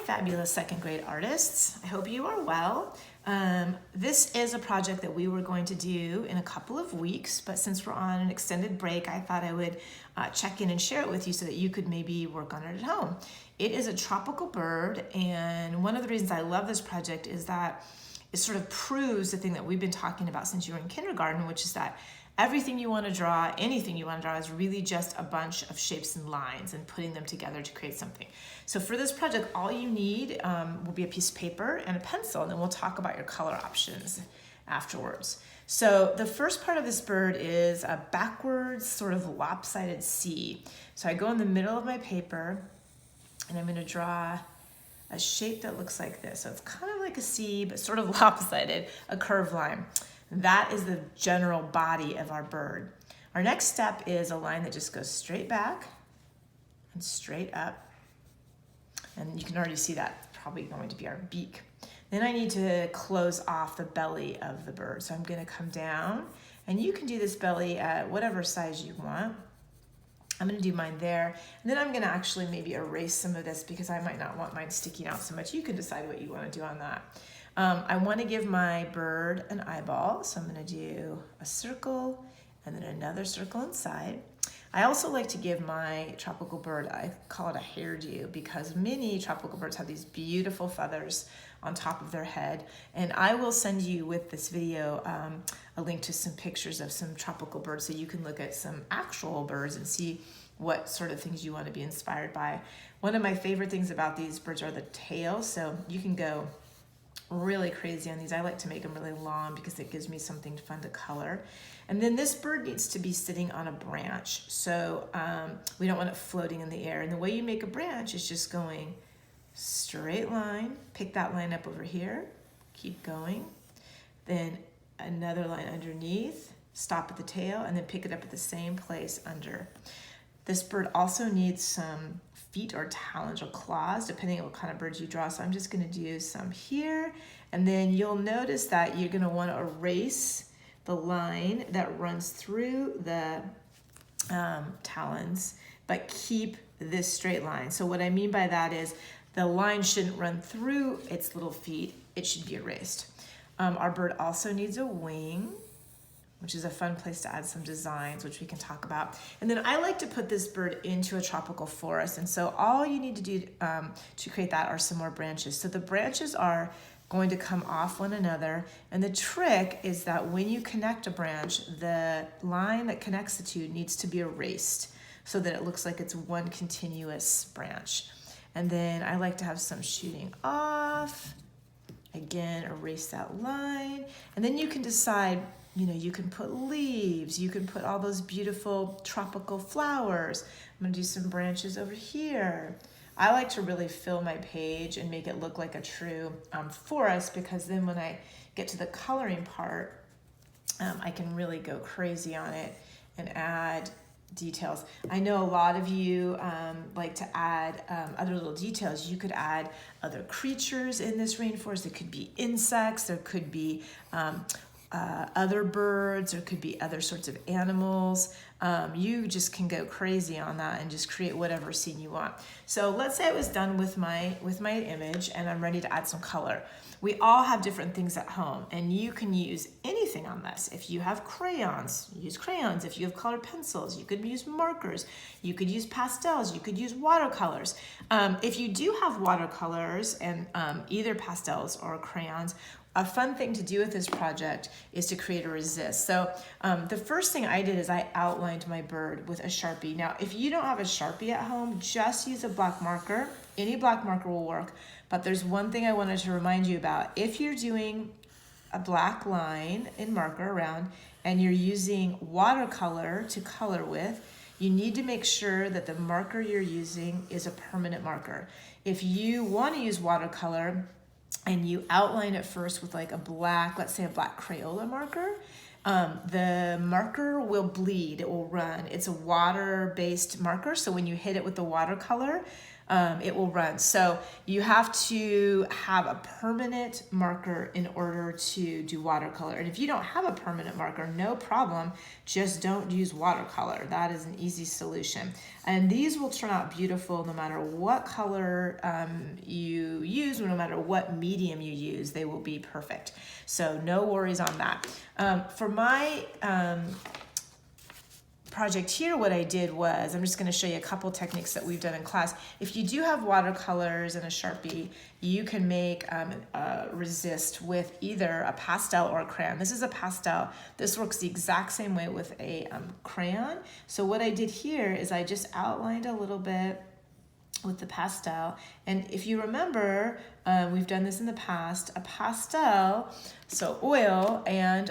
fabulous second grade artists. I hope you are well. This is a project that we were going to do in a couple of weeks, but since we're on an extended break, I thought I would check in and share it with you so that you could maybe work on it at home. It is a tropical bird, and one of the reasons I love this project is that it sort of proves the thing that we've been talking about since you were in kindergarten, which is that everything you want to draw, anything you want to draw, is really just a bunch of shapes and lines and putting them together to create something. So for this project, all you need will be a piece of paper and a pencil, and then we'll talk about your color options afterwards. So the first part of this bird is a backwards sort of lopsided C. So I go in the middle of my paper and I'm going to draw a shape that looks like this. So it's kind of like a C, but sort of lopsided, a curved line. That is the general body of our bird. Our next step is a line that just goes straight back and straight up. And you can already see that's probably going to be our beak. Then I need to close off the belly of the bird. So I'm going to come down, and you can do this belly at whatever size you want. I'm going to do mine there, and then I'm going to actually maybe erase some of this because I might not want mine sticking out so much. You can decide what you want to do on that. I want to give my bird an eyeball, so I'm going to do a circle and then another circle inside. I also like to give my tropical bird, I call it a hairdo, because many tropical birds have these beautiful feathers on top of their head. And I will send you with this video a link to some pictures of some tropical birds so you can look at some actual birds and see what sort of things you want to be inspired by. One of my favorite things about these birds are the tails, so you can go really crazy on these. I like to make them really long because it gives me something fun to color. And then this bird needs to be sitting on a branch, so we don't want it floating in the air. And the way you make a branch is just going straight line, pick that line up over here, keep going, then another line underneath, stop at the tail, and then pick it up at the same place under. This bird also needs some feet or talons or claws, depending on what kind of birds you draw. So I'm just going to do some here, and then you'll notice that you're going to want to erase the line that runs through the talons, but keep this straight line. So what I mean by that is the line shouldn't run through its little feet. It should be erased. Our bird also needs a wing, which is a fun place to add some designs, which we can talk about. And then I like to put this bird into a tropical forest. And so all you need to do to create that are some more branches. So the branches are going to come off one another. And the trick is that when you connect a branch, the line that connects the two needs to be erased so that it looks like it's one continuous branch. And then I like to have some shooting off. Again, erase that line. And then you can decide, you can put leaves, you can put all those beautiful tropical flowers. I'm gonna do some branches over here. I like to really fill my page and make it look like a true forest, because then when I get to the coloring part, I can really go crazy on it and add details. I know a lot of you like to add other little details. You could add other creatures in this rainforest. It could be insects, there could be other birds, there could be other sorts of animals. You just can go crazy on that and just create whatever scene you want. So let's say I was done with my image and I'm ready to add some color. We all have different things at home, and you can use anything on this. If you have crayons, use crayons. If you have colored pencils, you could use markers. You could use pastels. You could use watercolors. If you do have watercolors and either pastels or crayons, a fun thing to do with this project is to create a resist. So the first thing I did is I outlined my bird with a Sharpie. Now, if you don't have a Sharpie at home, just use a black marker. Any black marker will work. But there's one thing I wanted to remind you about. If you're doing a black line in marker around and you're using watercolor to color with, you need to make sure that the marker you're using is a permanent marker. If you want to use watercolor and you outline it first with like a black, let's say a black Crayola marker, the marker will bleed, it will run. It's a water-based marker, so when you hit it with the watercolor, it will run. So you have to have a permanent marker in order to do watercolor. And if you don't have a permanent marker, no problem. Just don't use watercolor. That is an easy solution. And these will turn out beautiful no matter what color you use, or no matter what medium you use, they will be perfect. So no worries on that. For my project here, what I did was, I'm just going to show you a couple techniques that we've done in class. If you do have watercolors and a Sharpie, you can make a resist with either a pastel or a crayon. This is a pastel. This works the exact same way with a crayon. So what I did here is I just outlined a little bit with the pastel. And if you remember, we've done this in the past, a pastel, so oil and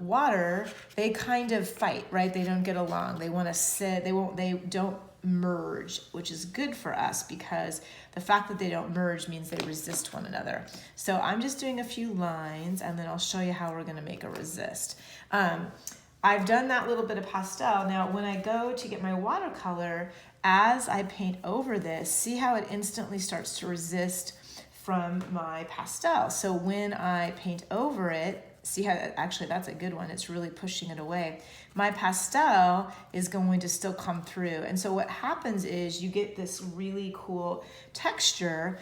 water, they kind of fight, right? They don't get along. They want to sit, they don't merge, which is good for us because the fact that they don't merge means they resist one another. So I'm just doing a few lines and then I'll show you how we're going to make a resist. I've done that little bit of pastel. Now, when I go to get my watercolor, as I paint over this, see how it instantly starts to resist from my pastel. So when I paint over it, see how, actually that's a good one. It's really pushing it away. My pastel is going to still come through. And so what happens is you get this really cool texture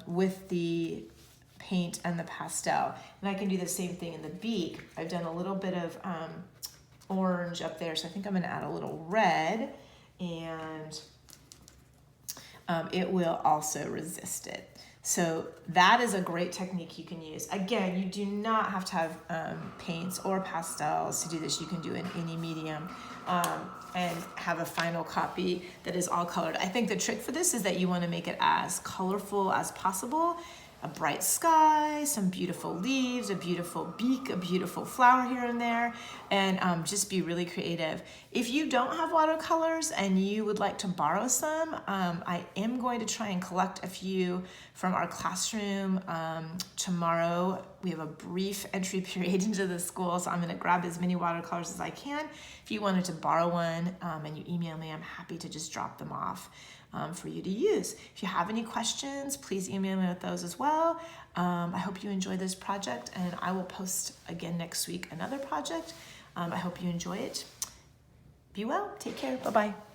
with the paint and the pastel. And I can do the same thing in the beak. I've done a little bit of orange up there, so I think I'm going to add a little red, and it will also resist it. So that is a great technique you can use. Again, you do not have to have paints or pastels to do this. You can do it in any medium and have a final copy that is all colored. I think the trick for this is that you want to make it as colorful as possible. A bright sky, some beautiful leaves, a beautiful beak, a beautiful flower here and there, and just be really creative. If you don't have watercolors and you would like to borrow some, I am going to try and collect a few from our classroom tomorrow. We have a brief entry period into the school, so I'm going to grab as many watercolors as I can. If you wanted to borrow one and you email me, I'm happy to just drop them off for you to use. If you have any questions, please email me with those as well. I hope you enjoy this project, and I will post again next week another project. I hope you enjoy it. Be well, take care, bye-bye.